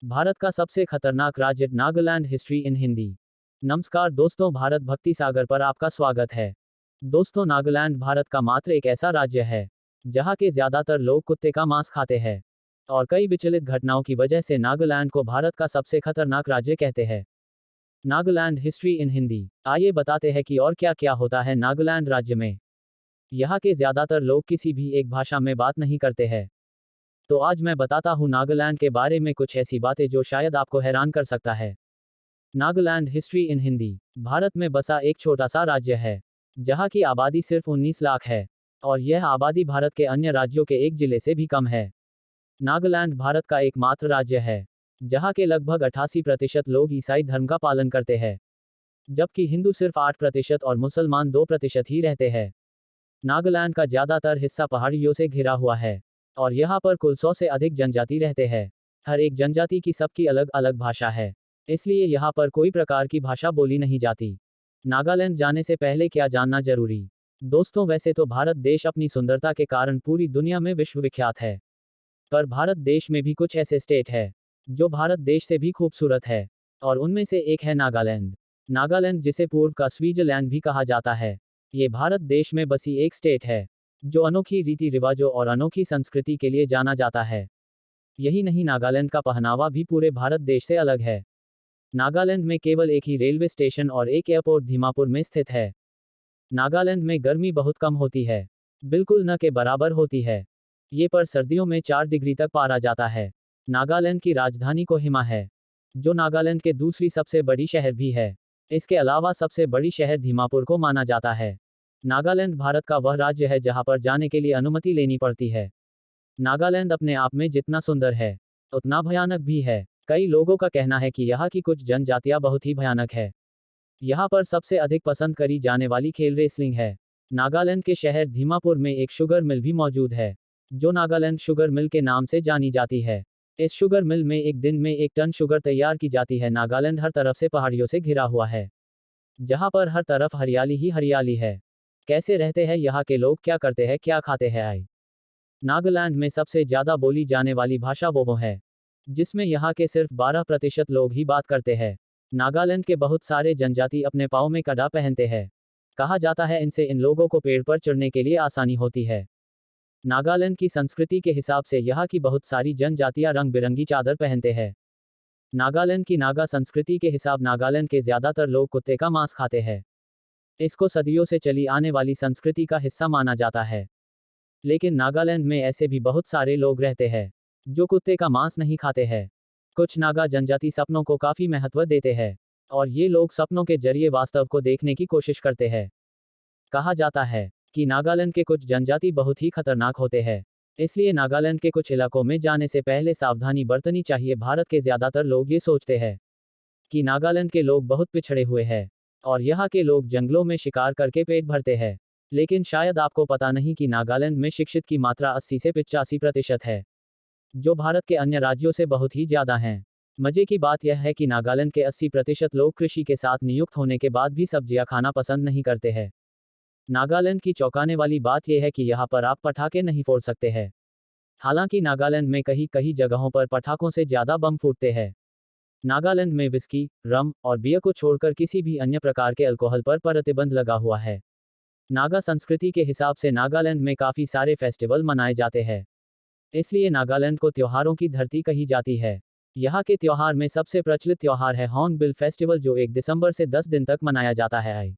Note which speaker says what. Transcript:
Speaker 1: भारत का सबसे खतरनाक राज्य नागालैंड, हिस्ट्री इन हिंदी। नमस्कार दोस्तों, भारत भक्ति सागर पर आपका स्वागत है। दोस्तों, नागालैंड भारत का मात्र एक ऐसा राज्य है जहां के ज्यादातर लोग कुत्ते का मांस खाते हैं और कई विचलित घटनाओं की वजह से नागालैंड को भारत का सबसे खतरनाक राज्य कहते हैं। Nagaland, history in Hindi. आइए बताते हैं कि और क्या क्या होता है नागालैंड राज्य में। यहाँ के ज्यादातर लोग किसी भी एक भाषा में बात नहीं करते हैं। तो आज मैं बताता हूँ नागालैंड के बारे में कुछ ऐसी बातें जो शायद आपको हैरान कर सकता है। Nagaland, history in Hindi. भारत में बसा एक छोटा सा राज्य है जहाँ की आबादी सिर्फ 19 लाख है और यह आबादी भारत के अन्य राज्यों के एक जिले से भी कम है। नागालैंड भारत का एकमात्र राज्य है जहाँ के लगभग 88% लोग ईसाई धर्म का पालन करते हैं, जबकि हिंदू सिर्फ 8% और मुसलमान 2% ही रहते हैं। नागालैंड का ज्यादातर हिस्सा पहाड़ियों से घिरा हुआ है और यहाँ पर कुल 100 से अधिक जनजाति रहते हैं। हर एक जनजाति की सबकी अलग अलग भाषा है, इसलिए यहाँ पर कोई प्रकार की भाषा बोली नहीं जाती। नागालैंड जाने से पहले क्या जानना जरूरी। दोस्तों, वैसे तो भारत देश अपनी सुंदरता के कारण पूरी दुनिया में विश्वविख्यात है, पर भारत देश में भी कुछ ऐसे स्टेट है जो भारत देश से भी खूबसूरत है और उनमें से एक है नागालैंड। नागालैंड, जिसे पूर्व का स्विट्जरलैंड भी कहा जाता है, ये भारत देश में बसी एक स्टेट है जो अनोखी रीति रिवाजों और अनोखी संस्कृति के लिए जाना जाता है। यही नहीं, नागालैंड का पहनावा भी पूरे भारत देश से अलग है। नागालैंड में केवल एक ही रेलवे स्टेशन और एक एयरपोर्ट दीमापुर में स्थित है। नागालैंड में गर्मी बहुत कम होती है, बिल्कुल न के बराबर होती है। ये पर सर्दियों में 4 डिग्री तक पारा जाता है। नागालैंड की राजधानी कोहिमा है, जो नागालैंड के दूसरी सबसे बड़ी शहर भी है। इसके अलावा सबसे बड़ी शहर दीमापुर को माना जाता है। नागालैंड भारत का वह राज्य है जहां पर जाने के लिए अनुमति लेनी पड़ती है। नागालैंड अपने आप में जितना सुंदर है उतना भयानक भी है। कई लोगों का कहना है कि यहाँ की कुछ जनजातियां बहुत ही भयानक है। यहाँ पर सबसे अधिक पसंद करी जाने वाली खेल रेसलिंग है। नागालैंड के शहर दीमापुर में एक शुगर मिल भी मौजूद है, जो नागालैंड शुगर मिल के नाम से जानी जाती है। इस शुगर मिल में एक दिन में 1 टन शुगर तैयार की जाती है। नागालैंड हर तरफ से पहाड़ियों से घिरा हुआ है, जहाँ पर हर तरफ हरियाली ही हरियाली है। कैसे रहते हैं यहाँ के लोग, क्या करते हैं, क्या खाते हैं? आए नागालैंड में सबसे ज्यादा बोली जाने वाली भाषा वो है जिसमें यहाँ के सिर्फ 12% लोग ही बात करते हैं। नागालैंड के बहुत सारे जनजाति अपने पाँव में कड़ा पहनते हैं। कहा जाता है इनसे इन लोगों को पेड़ पर चढ़ने के लिए आसानी होती है। नागालैंड की संस्कृति के हिसाब से यहाँ की बहुत सारी जनजातियां रंग बिरंगी चादर पहनते हैं। नागालैंड की नागा संस्कृति के हिसाब नागालैंड के ज्यादातर लोग कुत्ते का मांस खाते हैं। इसको सदियों से चली आने वाली संस्कृति का हिस्सा माना जाता है। लेकिन नागालैंड में ऐसे भी बहुत सारे लोग रहते हैं जो कुत्ते का मांस नहीं खाते हैं। कुछ नागा जनजाति सपनों को काफी महत्व देते हैं और ये लोग सपनों के जरिए वास्तव को देखने की कोशिश करते हैं। कहा जाता है कि नागालैंड के कुछ जनजाति बहुत ही खतरनाक होते हैं, इसलिए नागालैंड के कुछ इलाकों में जाने से पहले सावधानी बरतनी चाहिए। भारत के ज्यादातर लोग ये सोचते हैं कि नागालैंड के लोग बहुत पिछड़े हुए हैं और यहाँ के लोग जंगलों में शिकार करके पेट भरते हैं। लेकिन शायद आपको पता नहीं कि नागालैंड में शिक्षित की मात्रा 80 से 85% है, जो भारत के अन्य राज्यों से बहुत ही ज्यादा हैं। मजे की बात यह है कि नागालैंड के 80% लोग कृषि के साथ नियुक्त होने के बाद भी सब्जियां खाना पसंद नहीं करते हैं। नागालैंड की चौंकाने वाली बात यह है कि यहाँ पर आप पटाखे नहीं फोड़ सकते हैं। हालांकि नागालैंड में कई कई जगहों पर पटाखों से ज्यादा बम फूटते हैं। नागालैंड में विस्की, रम और बियर को छोड़कर किसी भी अन्य प्रकार के अल्कोहल पर प्रतिबंध लगा हुआ है। नागा संस्कृति के हिसाब से नागालैंड में काफी सारे फेस्टिवल मनाए जाते हैं, इसलिए नागालैंड को त्योहारों की धरती कही जाती है। यहाँ के त्योहार में सबसे प्रचलित त्योहार है हॉर्नबिल फेस्टिवल, जो 1 दिसंबर से 10 दिन तक मनाया जाता है।